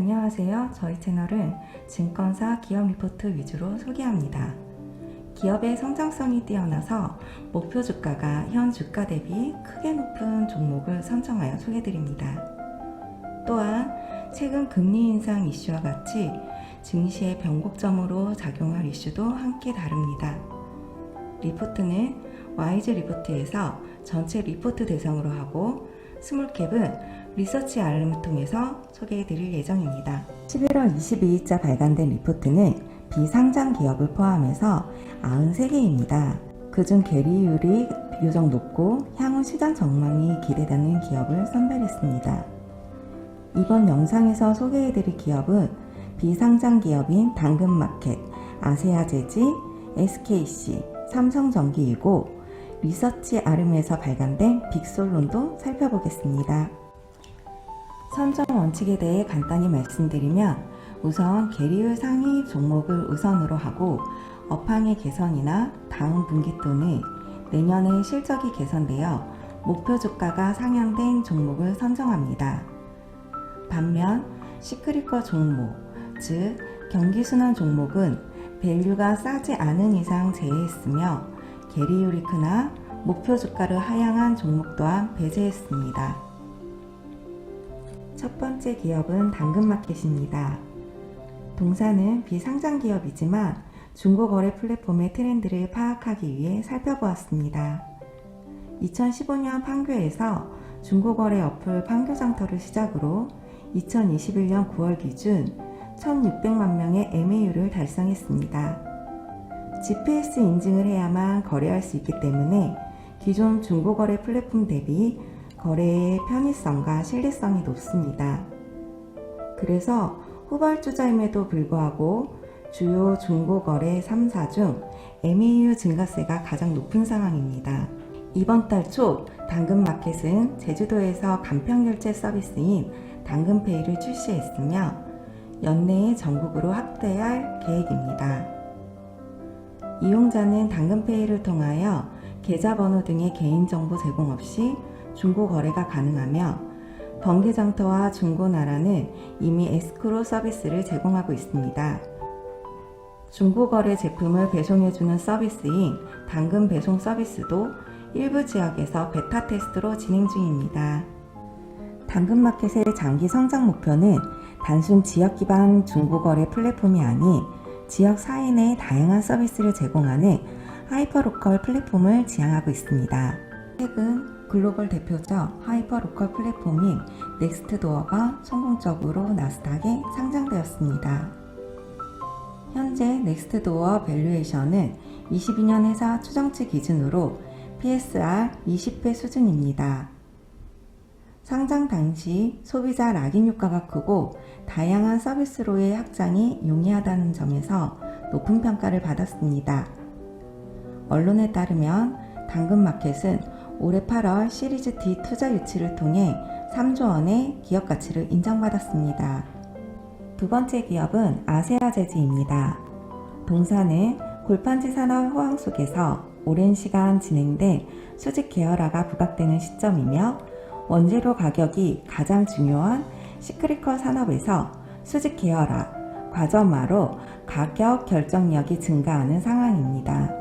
안녕하세요. 저희 채널은 증권사 기업 리포트 위주로 소개합니다. 기업의 성장성이 뛰어나서 목표 주가가 현 주가 대비 크게 높은 종목을 선정하여 소개드립니다. 또한 최근 금리 인상 이슈와 같이 증시의 변곡점으로 작용할 이슈도 함께 다룹니다. 리포트는 와이즈 리포트에서 전체 리포트 대상으로 하고 스몰캡은 리서치 알림을 통해서 소개해드릴 예정입니다. 11월 22일자 발간된 리포트는 비상장 기업을 포함해서 93개입니다. 그중 계리율이 비교적 높고 향후 시장 전망이 기대되는 기업을 선별했습니다. 이번 영상에서 소개해드릴 기업은 비상장 기업인 당근마켓, 아세아재지, SKC, 삼성전기이고 리서치 아름에서 발간된 빅솔론도 살펴보겠습니다. 선정 원칙에 대해 간단히 말씀드리면 우선 계리율 상위 종목을 우선으로 하고 업황의 개선이나 다음 분기 또는 내년에 실적이 개선되어 목표 주가가 상향된 종목을 선정합니다. 반면 시크릿과 종목, 즉 경기순환 종목은 밸류가 싸지 않은 이상 제외했으며 계리율이 크나 목표 주가를 하향한 종목 또한 배제했습니다. 첫 번째 기업은 당근마켓입니다. 동사는 비상장 기업이지만 중고거래 플랫폼의 트렌드를 파악하기 위해 살펴보았습니다. 2015년 판교에서 중고거래 어플 판교장터를 시작으로 2021년 9월 기준 1,600만 명의 MAU를 달성했습니다. GPS 인증을 해야만 거래할 수 있기 때문에 기존 중고거래 플랫폼 대비 거래의 편의성과 신뢰성이 높습니다. 그래서 후발주자임에도 불구하고 주요 중고거래 3사 중 MAU 증가세가 가장 높은 상황입니다. 이번 달 초 당근마켓은 제주도에서 간편결제 서비스인 당근페이를 출시했으며 연내에 전국으로 확대할 계획입니다. 이용자는 당근페이를 통하여 계좌번호 등의 개인정보 제공 없이 중고거래가 가능하며 번개장터와 중고나라는 이미 에스크로 서비스를 제공하고 있습니다. 중고거래 제품을 배송해주는 서비스인 당근 배송 서비스도 일부 지역에서 베타 테스트로 진행 중입니다. 당근마켓의 장기 성장 목표는 단순 지역 기반 중고거래 플랫폼이 아닌 지역 사인의 다양한 서비스를 제공하는 하이퍼로컬 플랫폼을 지향하고 있습니다. 최근 글로벌 대표적 하이퍼로컬 플랫폼인 넥스트도어가 성공적으로 나스닥에 상장되었습니다. 현재 넥스트도어 밸류에이션은 22년 회사 추정치 기준으로 PSR 20배 수준입니다. 상장 당시 소비자 락인 효과가 크고 다양한 서비스로의 확장이 용이하다는 점에서 높은 평가를 받았습니다. 언론에 따르면 당근마켓은 올해 8월 시리즈 D 투자 유치를 통해 3조 원의 기업 가치를 인정받았습니다. 두 번째 기업은 아세아재지입니다. 동사는 골판지 산업 호황 속에서 오랜 시간 진행된 수직 계열화가 부각되는 시점이며 원재료 가격이 가장 중요한 시크릿컬 산업에서 수직 계열화, 과점화로 가격 결정력이 증가하는 상황입니다.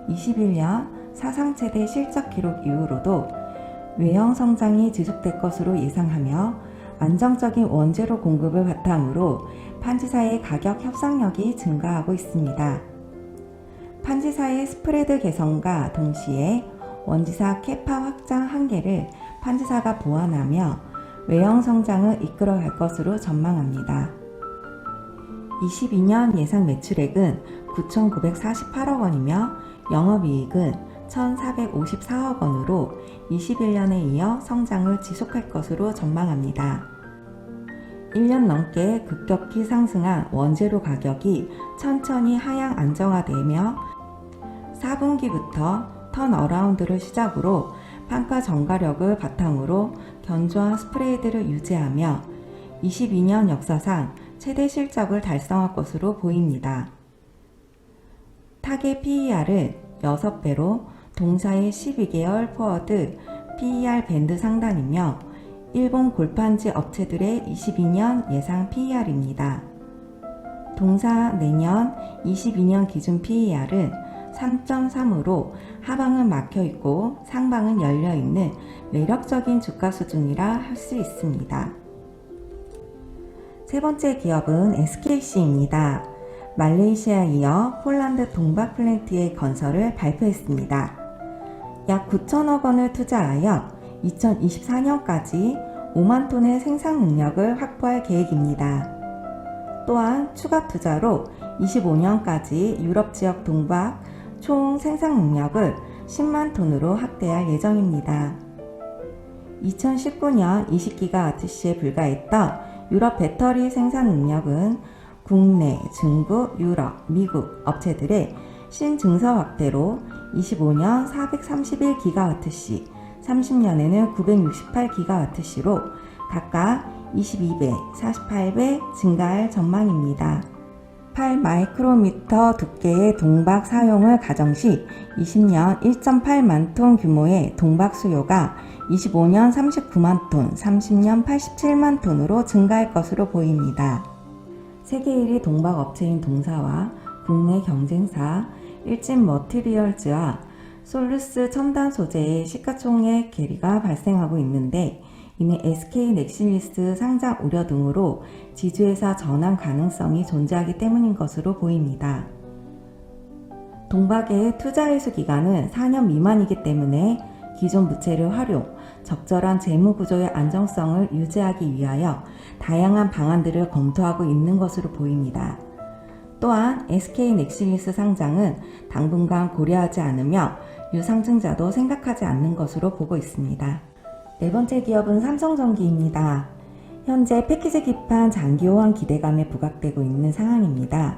21년 사상 최대 실적 기록 이후로도 외형 성장이 지속될 것으로 예상하며 안정적인 원재료 공급을 바탕으로 판지사의 가격 협상력이 증가하고 있습니다. 판지사의 스프레드 개선과 동시에 원지사 캐파 확장 한계를 판지사가 보완하며 외형 성장을 이끌어갈 것으로 전망합니다. 22년 예상 매출액은 9,948억 원이며 영업이익은 1,454억 원으로 21년에 이어 성장을 지속할 것으로 전망합니다. 1년 넘게 급격히 상승한 원재료 가격이 천천히 하향 안정화되며 4분기부터 턴어라운드를 시작으로 판가 전가력을 바탕으로 견조한 스프레드를 유지하며 22년 역사상 최대 실적을 달성할 것으로 보입니다. 타겟 PER은 6배로 동사의 12개월 포워드 PER 밴드 상단이며 일본 골판지 업체들의 22년 예상 PER입니다. 동사 내년 22년 기준 PER은 3.3으로 하방은 막혀있고 상방은 열려있는 매력적인 주가 수준이라 할 수 있습니다. 세 번째 기업은 SKC입니다. 말레이시아에 이어 폴란드 동박 플랜트의 건설을 발표했습니다. 약 9천억 원을 투자하여 2024년까지 5만 톤의 생산 능력을 확보할 계획입니다. 또한 추가 투자로 25년까지 유럽 지역 동박 총 생산 능력을 10만 톤으로 확대할 예정입니다. 2019년 20GWh에 불과했던 유럽 배터리 생산 능력은 국내, 중국, 유럽, 미국 업체들의 신증서 확대로 25년 431GWh, 30년에는 968GWh로 각각 22배, 48배 증가할 전망입니다. 8마이크로미터 두께의 동박 사용을 가정시 20년 1.8만 톤 규모의 동박 수요가 25년 39만 톤, 30년 87만 톤으로 증가할 것으로 보입니다. 세계 1위 동박 업체인 동사와 국내 경쟁사 일진 머티리얼즈와 솔루스 첨단 소재의 시가총액 괴리가 발생하고 있는데 이는 SK 넥실리스 상장 우려 등으로 지주회사 전환 가능성이 존재하기 때문인 것으로 보입니다. 동박의 투자 회수 기간은 4년 미만이기 때문에 기존 부채를 활용, 적절한 재무 구조의 안정성을 유지하기 위하여 다양한 방안들을 검토하고 있는 것으로 보입니다. 또한 SK 넥실리스 상장은 당분간 고려하지 않으며 유상증자도 생각하지 않는 것으로 보고 있습니다. 네 번째 기업은 삼성전기입니다. 현재 패키지 기판 장기 호황 기대감에 부각되고 있는 상황입니다.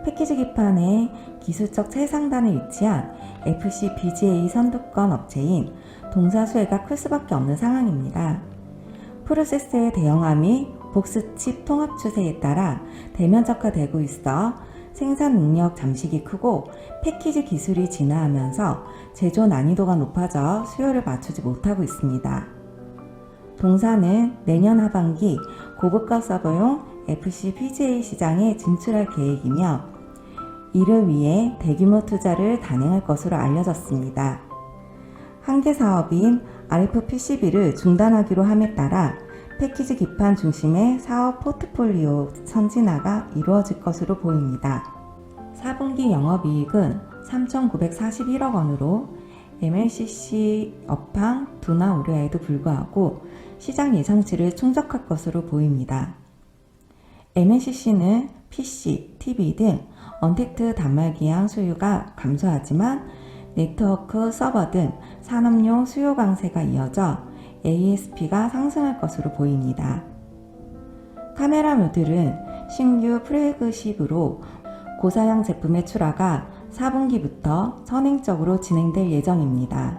패키지 기판의 기술적 최상단에 위치한 FC BGA 선두권 업체인 동사 수혜가 클 수밖에 없는 상황입니다. 프로세스의 대형화 및 복스칩 통합 추세에 따라 대면적화되고 있어 생산 능력 잠식이 크고 패키지 기술이 진화하면서 제조 난이도가 높아져 수요를 맞추지 못하고 있습니다. 동사는 내년 하반기 고급가 서버용 FC BGA 시장에 진출할 계획이며 이를 위해 대규모 투자를 단행할 것으로 알려졌습니다. 한계 사업인 RFPCB를 중단하기로 함에 따라 패키지 기판 중심의 사업 포트폴리오 선진화가 이루어질 것으로 보입니다. 4분기 영업이익은 3,941억 원으로 MLCC 업황 둔화 우려에도 불구하고 시장 예상치를 충족할 것으로 보입니다. MLCC는 PC, TV 등 언택트 단말기향 수요가 감소하지만 네트워크, 서버 등 산업용 수요 강세가 이어져 ASP가 상승할 것으로 보입니다. 카메라 모듈은 신규 플래그십으로 고사양 제품의 출하가 4분기부터 선행적으로 진행될 예정입니다.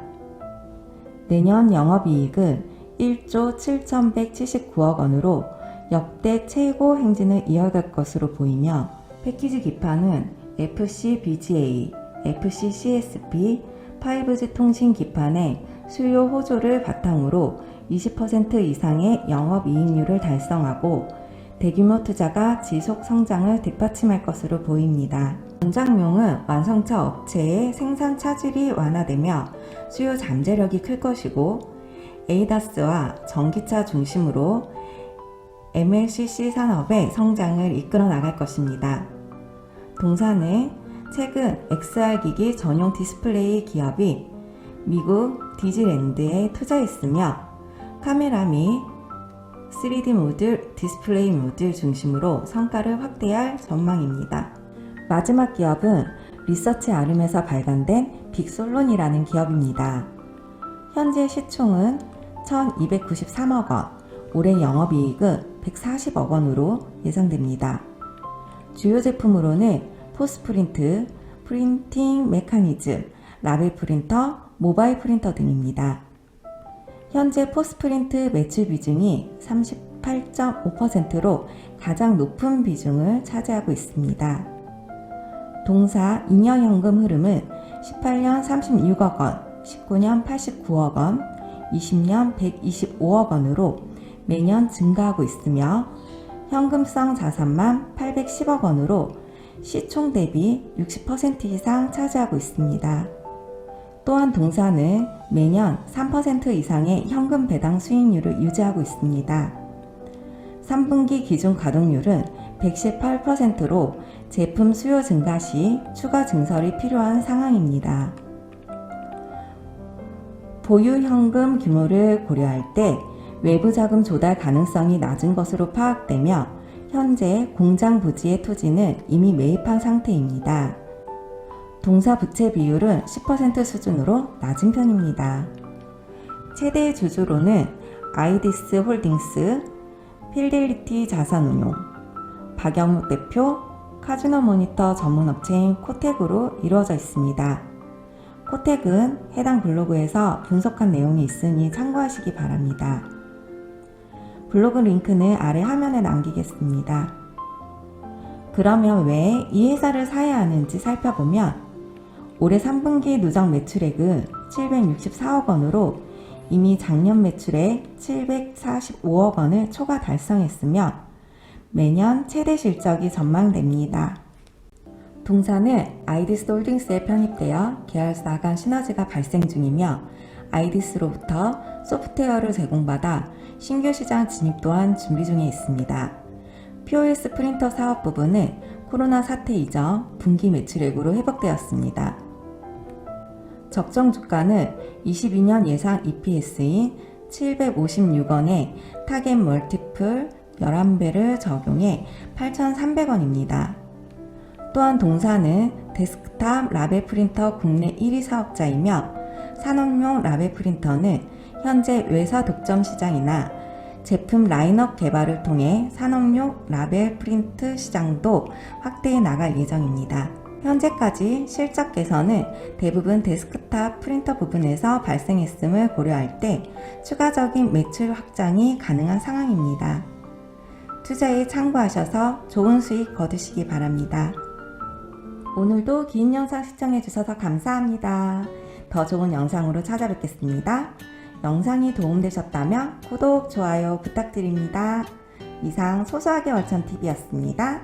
내년 영업이익은 1조 7,179억 원으로 역대 최고 행진을 이어갈 것으로 보이며 패키지 기판은 FC BGA, FC CSP, 5G 통신 기판의 수요 호조를 바탕으로 20% 이상의 영업이익률을 달성하고 대규모 투자가 지속 성장을 뒷받침할 것으로 보입니다. 원장용은 완성차 업체의 생산 차질이 완화되며 수요 잠재력이 클 것이고 에이다스와 전기차 중심으로 MLCC 산업의 성장을 이끌어 나갈 것입니다. 동사는 최근 XR 기기 전용 디스플레이 기업이 미국 디즈랜드에 투자했으며 카메라 및 3D 모듈, 디스플레이 모듈 중심으로 성과를 확대할 전망입니다. 마지막 기업은 리서치 아름에서 발간된 빅솔론이라는 기업입니다. 현재 시총은 1,293억 원, 올해 영업이익은 140억 원으로 예상됩니다. 주요 제품으로는 포스프린트, 프린팅 메커니즘, 라벨 프린터, 모바일 프린터 등입니다. 현재 포스프린트 매출 비중이 38.5%로 가장 높은 비중을 차지하고 있습니다. 동사 2년 현금 흐름은 18년 36억 원, 19년 89억 원, 20년 125억 원으로 매년 증가하고 있으며 현금성 자산만 810억 원으로 시총 대비 60% 이상 차지하고 있습니다. 또한 동사는 매년 3% 이상의 현금 배당 수익률을 유지하고 있습니다. 3분기 기준 가동률은 118%로 제품 수요 증가 시 추가 증설이 필요한 상황입니다. 보유 현금 규모를 고려할 때 외부 자금 조달 가능성이 낮은 것으로 파악되며 현재 공장 부지의 토지는 이미 매입한 상태입니다. 동사 부채 비율은 10% 수준으로 낮은 편입니다. 최대 주주로는 아이디스 홀딩스, 필델리티 자산운용, 박영욱 대표, 카지노 모니터 전문업체인 코텍으로 이루어져 있습니다. 코텍은 해당 블로그에서 분석한 내용이 있으니 참고하시기 바랍니다. 블로그 링크는 아래 화면에 남기겠습니다. 그러면 왜 이 회사를 사야 하는지 살펴보면 올해 3분기 누적 매출액은 764억 원으로 이미 작년 매출액 745억 원을 초과 달성했으며 매년 최대 실적이 전망됩니다. 동사는 아이디스 홀딩스에 편입되어 계열사 간 시너지가 발생 중이며 아이디스로부터 소프트웨어를 제공받아 신규 시장 진입 또한 준비 중에 있습니다. POS 프린터 사업 부분은 코로나 사태 이전 분기 매출액으로 회복되었습니다. 적정 주가는 22년 예상 EPS인 756원에 타겟 멀티플 11배를 적용해 8,300원입니다. 또한 동사는 데스크탑 라벨 프린터 국내 1위 사업자이며 산업용 라벨 프린터는 현재 외사 독점 시장이나 제품 라인업 개발을 통해 산업용 라벨 프린트 시장도 확대해 나갈 예정입니다. 현재까지 실적 개선은 대부분 데스크탑 프린터 부분에서 발생했음을 고려할 때 추가적인 매출 확장이 가능한 상황입니다. 투자에 참고하셔서 좋은 수익 거두시기 바랍니다. 오늘도 긴 영상 시청해주셔서 감사합니다. 더 좋은 영상으로 찾아뵙겠습니다. 영상이 도움되셨다면 구독, 좋아요 부탁드립니다. 이상 소소하게 월천TV였습니다.